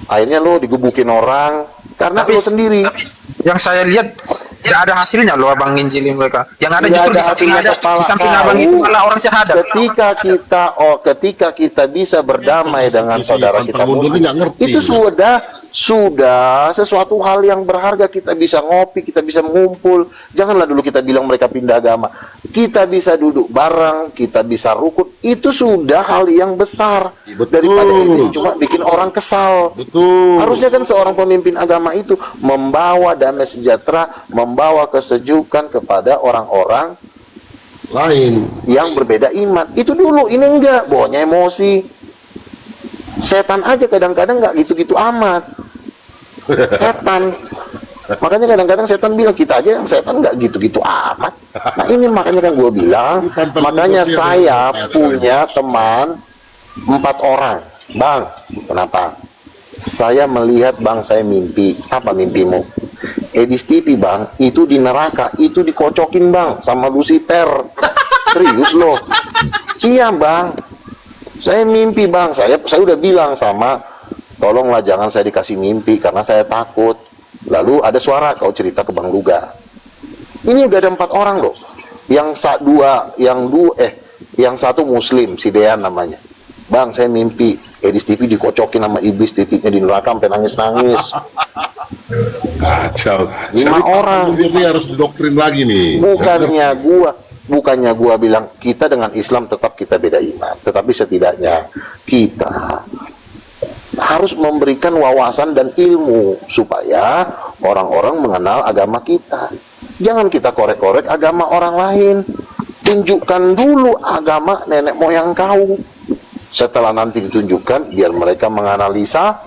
akhirnya lu digebukin orang karena lu sendiri. Tapi yang saya lihat tidak ada hasilnya loh abang nginjilin mereka. Yang ada Tidak justru ada di samping hasilnya kepala abang kau. itu malah orang syahadat. Ketika kita bisa berdamai dengan Isi saudara pantang kita mundur ini muslim, nggak ngerti. itu sudah sesuatu hal yang berharga. Kita bisa ngopi, kita bisa ngumpul. Janganlah dulu kita bilang mereka pindah agama. Kita bisa duduk bareng, kita bisa rukun. Itu sudah hal yang besar Betul. daripada itu cuma bikin orang kesal. Betul. Harusnya kan seorang pemimpin agama itu membawa damai sejahtera, membawa kesejukan kepada orang-orang Lain. yang berbeda iman. Itu dulu, ini enggak, bawanya emosi. Setan aja kadang-kadang nggak gitu-gitu amat. Setan. Makanya kadang-kadang setan bilang, kita aja yang setan nggak gitu-gitu amat. Nah ini makanya kan gue bilang, makanya saya punya teman 4 orang. Bang, kenapa? Saya melihat bang, saya mimpi. Apa mimpimu? Edis TV bang, itu di neraka, itu dikocokin bang sama Lucifer. Serius loh. Iya bang, saya mimpi bang, saya udah bilang sama, tolonglah jangan saya dikasih mimpi karena saya takut. Lalu ada suara, kau cerita ke Bang Luga. Ini udah ada 4 orang loh. Yang satu Muslim, si Dean namanya. Bang, saya mimpi Edis TV dikocokin sama iblis, titiknya di neraka sampai nangis-nangis. Kacau. 5 orang. Ini harus didoktrin lagi nih. Bukannya gua bilang kita dengan Islam tetap kita beda iman, tetapi setidaknya kita harus memberikan wawasan dan ilmu supaya orang-orang mengenal agama kita. Jangan kita korek-korek agama orang lain. Tunjukkan dulu agama nenek moyang kau. Setelah nanti ditunjukkan, biar mereka menganalisa.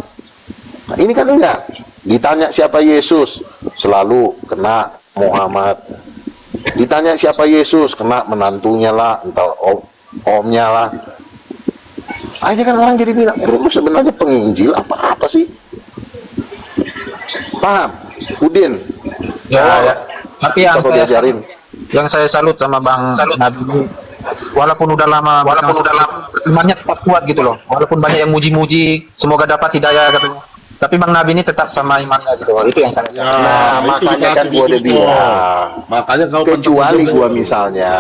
Nah, ini kan enggak. Ditanya siapa Yesus, selalu kena Muhammad. Ditanya siapa Yesus, kena menantunya lah, entah omnya lah. Aja kan orang jadi bilang, lu sebenarnya penginjil apa sih? Paham? Udin? Ya. Tapi yang saya salut sama Bang Nabi ini, walaupun udah lama imannya tetap kuat gitu loh. Walaupun banyak yang muji-muji, semoga dapat hidayah katanya. Tapi Bang Nabi ini tetap sama imannya gitu loh. Itu yang saya salut. Nah, makanya kan gua udah bilang. Makanya kau Kecuali gua misalnya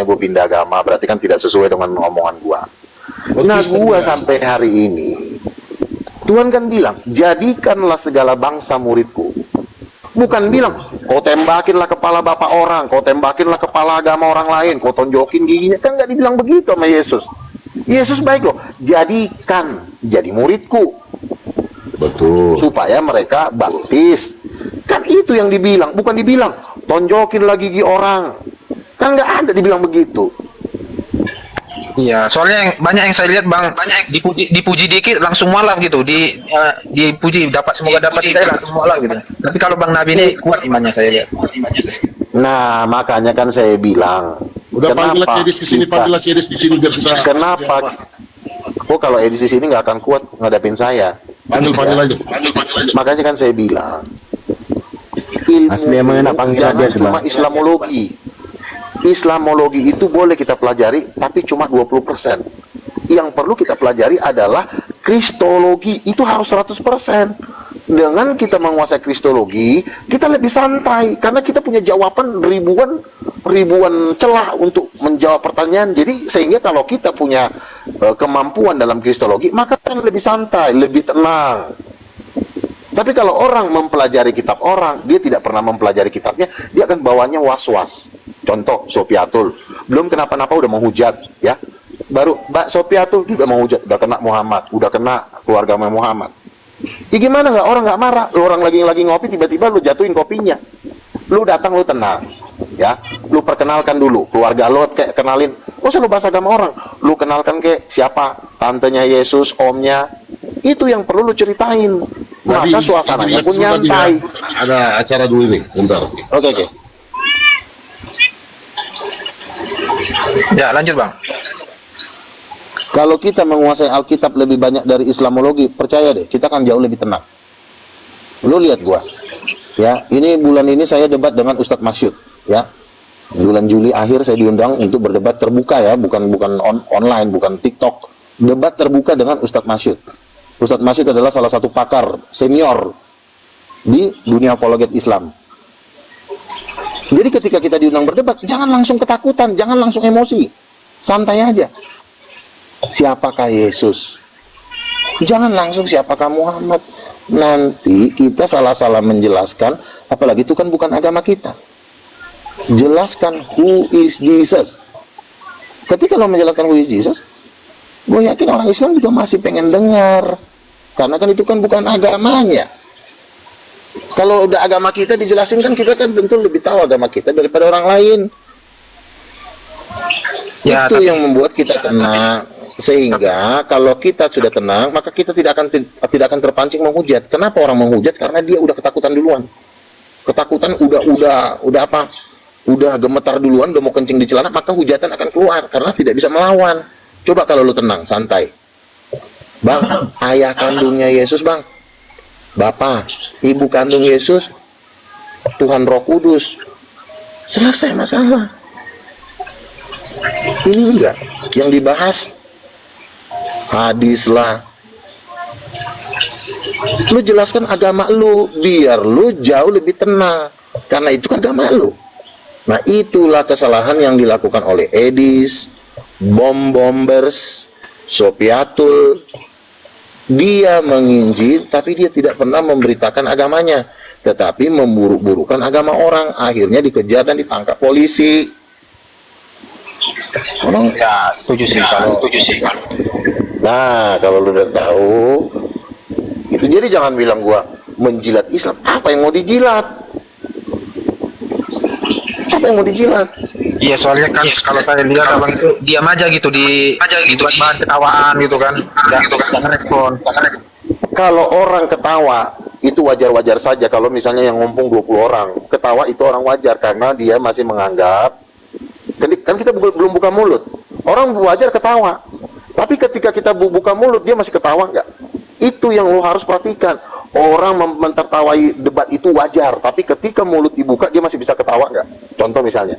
gua pindah agama, berarti kan tidak sesuai dengan omongan gua. Nah, gua sampai hari ini, Tuhan kan bilang, jadikanlah segala bangsa muridku. Bukan bilang, Kau tembakinlah kepala bapak orang, kau tembakinlah kepala agama orang lain, kau tonjokin giginya. Kan nggak dibilang begitu sama Yesus. Yesus baik loh, jadikan jadi muridku. Betul. Supaya mereka baptis. Kan itu yang dibilang, bukan dibilang tonjokinlah gigi orang. Kan nggak ada dibilang begitu. Iya, soalnya banyak yang saya lihat Bang, banyak yang dipuji dikit langsung malam gitu, dipuji semoga dapat hidayah langsung malam gitu. Tapi kalau Bang Nabi ini kuat imannya saya lihat. Nah, makanya kan saya bilang, Udah panggil Edis ke sini, panggil Edis di sini biar bisa. Kenapa? Oh, kalau Edis di sini nggak akan kuat ngadapin saya. Panggil aja. Makanya kan saya bilang, ilmu Asli emang enak panggil jangan aja tuh, cuma Bang. Islamologi. Islamologi itu boleh kita pelajari, tapi cuma 20%. Yang perlu kita pelajari adalah Kristologi, itu harus 100%. Dengan kita menguasai Kristologi, kita lebih santai, karena kita punya jawaban ribuan celah untuk menjawab pertanyaan. Jadi sehingga kalau kita punya kemampuan dalam Kristologi, maka kan lebih santai, lebih tenang. Tapi kalau orang mempelajari kitab orang, dia tidak pernah mempelajari kitabnya, dia akan bawanya was-was. Contoh, Sofiatul, belum kenapa-napa udah menghujat, ya. Baru Mbak Sofiatul dia udah menghujat, udah kena Muhammad, udah kena keluarga Muhammad. Ya gimana nggak, orang nggak marah, lu orang lagi ngopi tiba-tiba lu jatuhin kopinya. Lu datang, lu tenang, ya. Lu perkenalkan dulu keluarga lu, kayak kenalin. Lu selalu bahas agama orang, lu kenalkan ke siapa, tantenya Yesus, omnya. Itu yang perlu lu ceritain. Maka suasananya pun nyantai. Ada acara dulu nih, bentar. Oke. Ya, lanjut Bang. Kalau kita menguasai Alkitab lebih banyak dari Islamologi, percaya deh, kita akan jauh lebih tenang. Lu lihat gua, ya, ini bulan ini saya debat dengan Ustadz Masyud, ya. Bulan Juli akhir saya diundang untuk berdebat terbuka, ya, bukan online, bukan TikTok. Debat terbuka dengan Ustadz Masyud. Ustadz Masyud adalah salah satu pakar senior di dunia apologet Islam. Jadi ketika kita diundang berdebat, jangan langsung ketakutan, jangan langsung emosi, santai aja. Siapakah Yesus? Jangan langsung siapakah Muhammad. Nanti kita salah-salah menjelaskan, apalagi itu kan bukan agama kita. Jelaskan who is Jesus. Ketika lo menjelaskan who is Jesus, gue yakin orang Islam juga masih pengen dengar, karena kan itu kan bukan agamanya. Kalau udah agama kita dijelasin, kan kita kan tentu lebih tahu agama kita daripada orang lain. Ya, itu yang membuat kita tenang. Sehingga kalau kita sudah tenang, maka kita tidak akan terpancing menghujat. Kenapa orang menghujat? Karena dia udah ketakutan duluan. Ketakutan udah apa? Udah gemetar duluan, udah mau kencing di celana, maka hujatan akan keluar karena tidak bisa melawan. Coba kalau lu tenang, santai. Bang, ayah kandungnya Yesus, Bang. Bapak, ibu kandung Yesus, Tuhan Roh Kudus. Selesai masalah. Ini enggak yang dibahas hadis lah. Lu jelaskan agama lu biar lu jauh lebih tenang, karena itu kan agama lu. Nah, itulah kesalahan yang dilakukan oleh Edis, bombers, Sofiatul. Dia menginjil, tapi dia tidak pernah memberitakan agamanya, tetapi memburuk-burukan agama orang. Akhirnya dikejar dan ditangkap polisi. Ya, setuju sih kalau. Nah, kalau lu udah tahu, itu jadi jangan bilang gua menjilat Islam. Apa yang mau dijilat? Apa yang mau dijilat? Iya, soalnya kan kalau saya lihat abang itu diam aja gitu buat bahan ketawaan gitu kan. Jangan respon. Kalau orang ketawa itu wajar-wajar saja. Kalau misalnya yang ngumpul 20 orang ketawa, itu orang wajar karena dia masih menganggap, kan kita belum buka mulut. Orang wajar ketawa. Tapi ketika kita buka mulut, dia masih ketawa nggak? Itu yang lo harus perhatikan. Orang mentertawai debat itu wajar, tapi ketika mulut dibuka, dia masih bisa ketawa nggak? Contoh misalnya,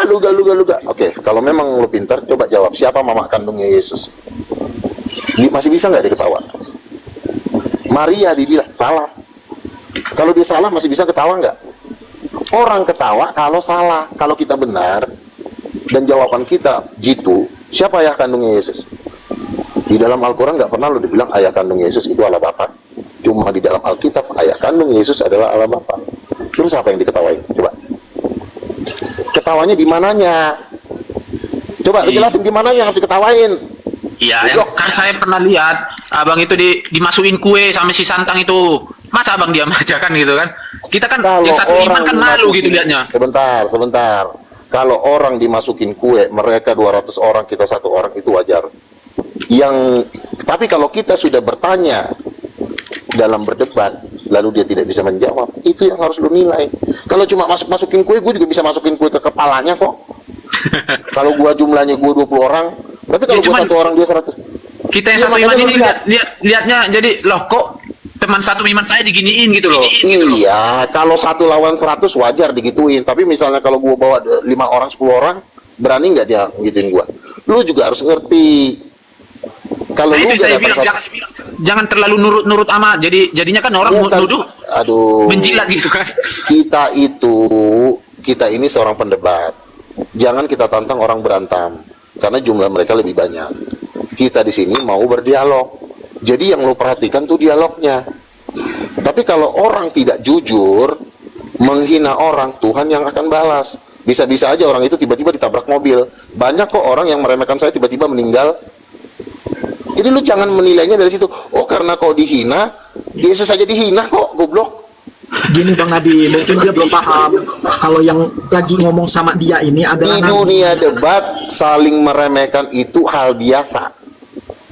luga. Oke, kalau memang lo pintar, coba jawab, siapa mama kandungnya Yesus? Masih bisa nggak dia ketawa? Maria dibilang salah. Kalau dia salah, masih bisa ketawa nggak? Orang ketawa kalau salah. Kalau kita benar dan jawaban kita jitu, siapa ayah kandungnya Yesus? Di dalam Al-Quran nggak pernah lo dibilang ayah kandung Yesus itu Allah Bapa. Cuma di dalam Alkitab ayah kandung Yesus adalah Allah Bapa. Terus apa yang diketawain? Coba. Ketawanya di mananya? Coba lu jelasin di mananya yang harus diketawain. Iya, kan saya pernah lihat abang itu dimasukin kue sama si Santang itu. Masa abang diam aja kan gitu kan? Kita kan Kalau yang satu iman kan malu gitu liatnya. Sebentar. Kalau orang dimasukin kue, mereka 200 orang, kita 1 orang, itu wajar. Tapi kalau kita sudah bertanya dalam berdebat, lalu dia tidak bisa menjawab, itu yang harus lu nilai. Kalau cuma masukin kue, gue juga bisa masukin kue ke kepalanya kok. Kalau gua jumlahnya 20 orang, tapi kalau gua 1 orang dia 100. Kita yang satu iman ini lihatnya jadi loh kok teman satu iman saya diginiin gitu loh. Iya, kalau 1 lawan 100 wajar digituin. Tapi misalnya kalau gua bawa 5 orang, 10 orang, berani nggak dia gituin gua? Lu juga harus ngerti. Kalau lu saya bilang jangan terlalu nurut amat. Jadinya kan orang nuduh menjilat gitu kan. Kita ini seorang pendebat. Jangan kita tantang orang berantem, karena jumlah mereka lebih banyak. Kita di sini mau berdialog. Jadi yang lo perhatikan tuh dialognya. Tapi kalau orang tidak jujur, menghina orang, Tuhan yang akan balas. Bisa-bisa aja orang itu tiba-tiba ditabrak mobil. Banyak kok orang yang meremehkan saya tiba-tiba meninggal. Jadi lu jangan menilainya dari situ. Oh, karena kau dihina, Yesus saja dihina kok, goblok. Gini Bang Nabi, mungkin dia belum paham kalau yang lagi ngomong sama dia ini adalah di dunia debat saling meremehkan itu hal biasa.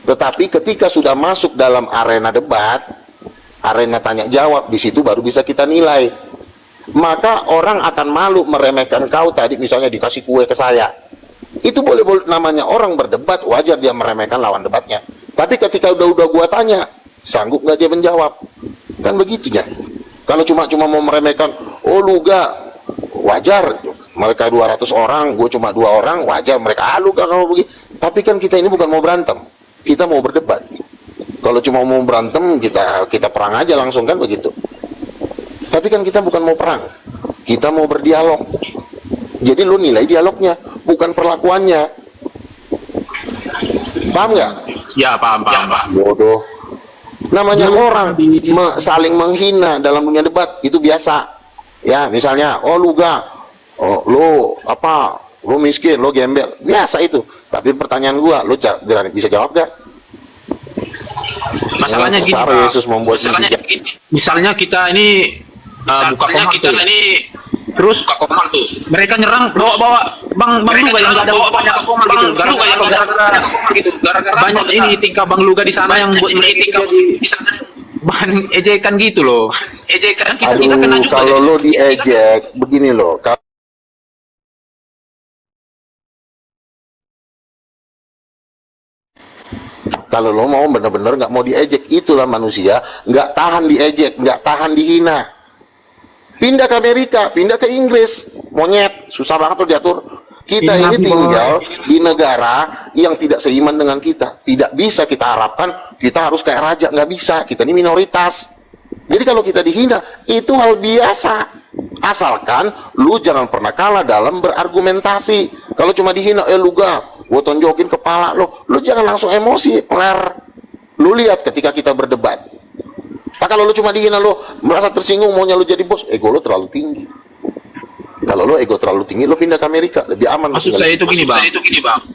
Tetapi ketika sudah masuk dalam arena debat, arena tanya jawab, di situ baru bisa kita nilai. Maka orang akan malu meremehkan kau tadi, misalnya dikasih kue ke saya. Itu boleh namanya orang berdebat, wajar dia meremehkan lawan debatnya. Tapi ketika udah gua tanya, sanggup nggak dia menjawab? Kan begitunya. Kalau cuma mau meremehkan, oh luga, wajar. Mereka 200 orang, gue cuma 2 orang, wajar. Mereka luga kalau begitu. Tapi kan kita ini bukan mau berantem, kita mau berdebat. Kalau cuma mau berantem, kita perang aja langsung, kan begitu. Tapi kan kita bukan mau perang, kita mau berdialog. Jadi lu nilai dialognya, bukan perlakuannya. Paham nggak? Ya paham. Bodoh. Namanya orang saling menghina dalam dunia debat itu biasa. Ya, misalnya, oh luga, oh lu miskin, lu gembel, biasa itu. Tapi pertanyaan gua, lu bisa jawab gak? Masalahnya gini, Yesus membuat misalnya kita ini buka komal tuh. Terus buka komal tuh. Mereka nyerang bawa Bang Luga yang enggak ada banyak komal gitu. Gara-gara banyak ini tingkah Bang Luga di sana yang buat mereka di sana bahan ejekan gitu loh. Ejekan kita kena juga. Kalau lo diejek begini loh. Kalau lo mau bener-bener nggak mau diejek, itulah manusia nggak tahan diejek, nggak tahan dihina. Pindah ke Amerika, pindah ke Inggris, monyet, susah banget tuh diatur. Kita ini tinggal di negara yang tidak seiman dengan kita. Tidak bisa kita harapkan kita harus kayak raja, nggak bisa. Kita ini minoritas. Jadi kalau kita dihina, itu hal biasa. Asalkan lu jangan pernah kalah dalam berargumentasi. Kalau cuma dihina, luga, gue tonjokin kepala lo, lu jangan langsung emosi, peler. Lu lihat ketika kita berdebat. Nah, kalau lu cuma dihina, lu merasa tersinggung, maunya lu jadi bos, ego lu terlalu tinggi. Kalau lu ego terlalu tinggi, lu pindah ke Amerika, lebih aman. Maksud saya itu gini, Bang.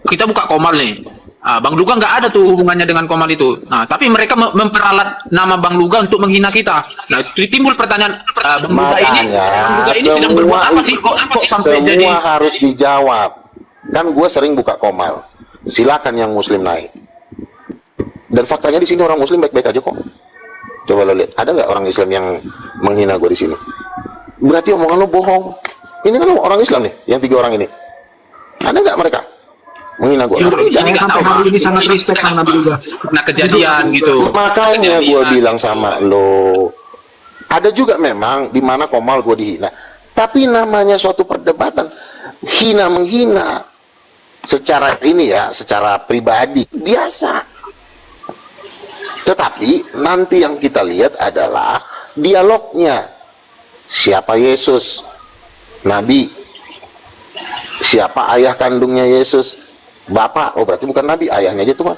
Kita buka komal nih. Bang Luga nggak ada tuh hubungannya dengan komal itu. Nah, tapi mereka memperalat nama Bang Luga untuk menghina kita. Nah, timbul pertanyaan, Bang Luga ini sedang berbuat apa sih? Kok sampai jadi? Semua harus dijawab. Kan gue sering buka komal. Silakan yang Muslim naik. Dan faktanya di sini orang Muslim baik-baik aja kok. Coba lo lihat, ada nggak orang Islam yang menghina gue di sini? Berarti omongan lo bohong. Ini kan orang Islam nih, yang 3 orang ini. Ada nggak mereka menghina gue? Jangan sampai hari ini sangat respect sama Nabi juga. Nah, kejadian gitu. Makanya gue bilang sama lo, ada juga memang di mana komal gue dihina. Tapi namanya suatu perdebatan, hina menghina secara ini ya, secara pribadi biasa. Tetapi nanti yang kita lihat adalah dialognya. Siapa Yesus? Nabi. Siapa ayah kandungnya Yesus? Bapak. Oh, berarti bukan Nabi, ayahnya aja Tuhan.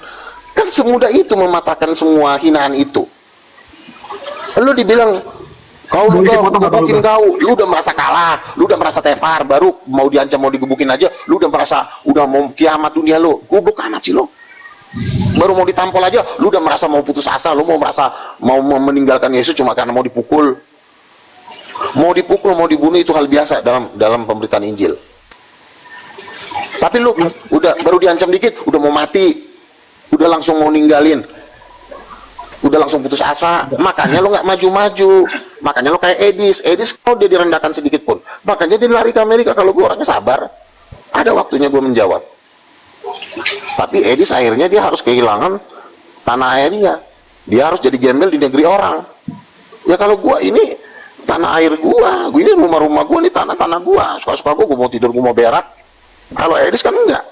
Kan semudah itu mematahkan semua hinaan itu. Lalu dibilang Kau Boleh udah saya potong nggak, Bang gebukin Luga? kau, lu udah merasa kalah, lu udah merasa tepar, baru mau diancam mau digebukin aja, lu udah merasa udah mau kiamat dunia lu. Goblok amat sih lu. Baru mau ditampol aja, lu udah merasa mau putus asa, lu mau merasa mau meninggalkan Yesus cuma karena mau dipukul. Mau dipukul, mau dibunuh itu hal biasa dalam pemberitaan Injil. Tapi lu udah baru diancam dikit, udah mau mati, udah langsung mau ninggalin, udah langsung putus asa. Makanya lu nggak maju-maju, makanya lu kayak Edis kalau dia direndahkan sedikit pun, makanya dia lari ke Amerika. Kalau gue orangnya sabar, ada waktunya gue menjawab. Tapi Edis akhirnya dia harus kehilangan tanah airnya, dia harus jadi gembel di negeri orang. Ya kalau gue ini tanah air gua ini rumah-rumah gua, ini tanah-tanah gua, suka-suka gua mau tidur, gua mau berak. Kalau Edis kan enggak,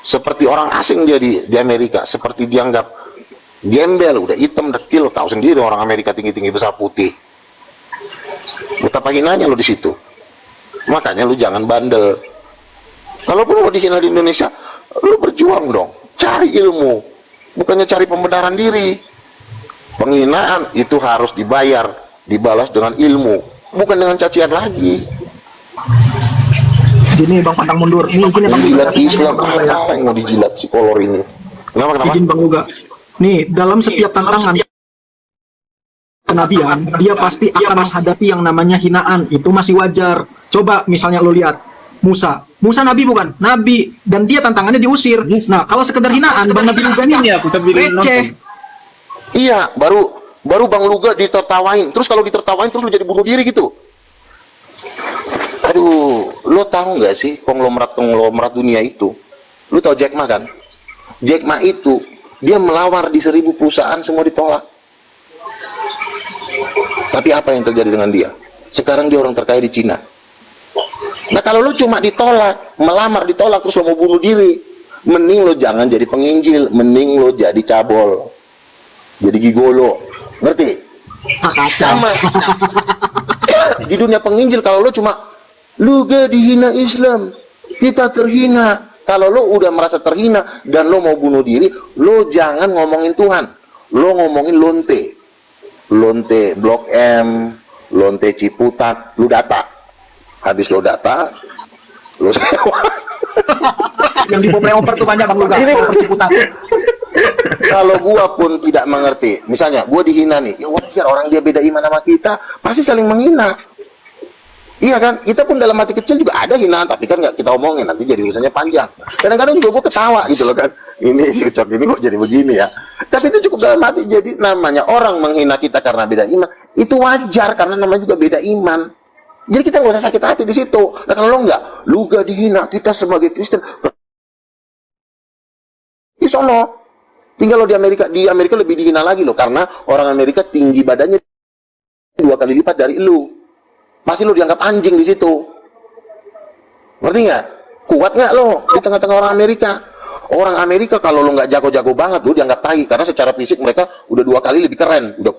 seperti orang asing dia di Amerika, seperti dianggap gembel, udah hitam, dekil, tahu sendiri orang Amerika tinggi-tinggi besar putih. Betapa hinanya lo di situ. Makanya lu jangan bandel. Kalaupun mau dihina di Indonesia, lu berjuang dong, cari ilmu, bukannya cari pembenaran diri. Penghinaan itu harus dibalas dengan ilmu, bukan dengan cacian lagi. Gini Bang, pantang mundur. Ini izin ya Bang Luga. Jilat Islam, apa yang mau dijilat si kolor ini? Kenapa? Izin Bang Luga. Nih, dalam setiap tantangan kenabian, dia pasti akan menghadapi yang namanya hinaan. Itu masih wajar. Coba misalnya lo lihat Musa nabi bukan? Nabi, dan dia tantangannya diusir. Nah, kalau sekedar hinaan, Bang Nabi Luga ini receh. Iya, baru Bang Luga ditertawain. Terus kalau ditertawain terus lu jadi bunuh diri gitu. Aduh, lo tahu nggak sih konglomerat dunia itu? Lu tahu Jack Ma kan? Jack Ma itu dia melawar di 1000 perusahaan, semua ditolak. Tapi apa yang terjadi dengan dia? Sekarang dia orang terkaya di Cina. Nah kalau lu cuma ditolak, melamar ditolak terus lo mau bunuh diri, mending lo jangan jadi penginjil, mending lo jadi cabol, jadi gigolo, ngerti? Sama di dunia penginjil, kalau lo cuma lu gak dihina Islam, kita terhina. Kalau lo udah merasa terhina dan lo mau bunuh diri, lo jangan ngomongin Tuhan, lo ngomongin lonte Blok M, lonte Ciputat, lu data. Habis lo data, lo sewa. Yang di oper tuh banyak Bang Luga. Kalau gua pun tidak mengerti, misalnya gua dihina nih, ya wajar, orang dia beda iman sama kita, pasti saling menghina. Iya kan, kita pun dalam hati kecil juga ada hinaan, tapi kan nggak kita omongin, nanti jadi urusannya panjang. Kadang-kadang juga gua ketawa gitu loh kan, ini si Ucok ini kok jadi begini ya. Tapi itu cukup dalam hati, jadi namanya orang menghina kita karena beda iman, itu wajar karena namanya juga beda iman. Jadi kita nggak usah sakit hati di situ. Nah kalau lo nggak, lu gak dihina, kita sebagai Kristen, di sono. Tinggal lo di Amerika lebih dihina lagi lo, karena orang Amerika tinggi badannya 2 kali lipat dari lu. Masih lo dianggap anjing di situ. Ngerti nggak? Kuat nggak lo di tengah-tengah orang Amerika? Orang Amerika kalau lo nggak jago-jago banget, lo dianggap tai, karena secara fisik mereka udah 2 kali lebih keren, udah putih.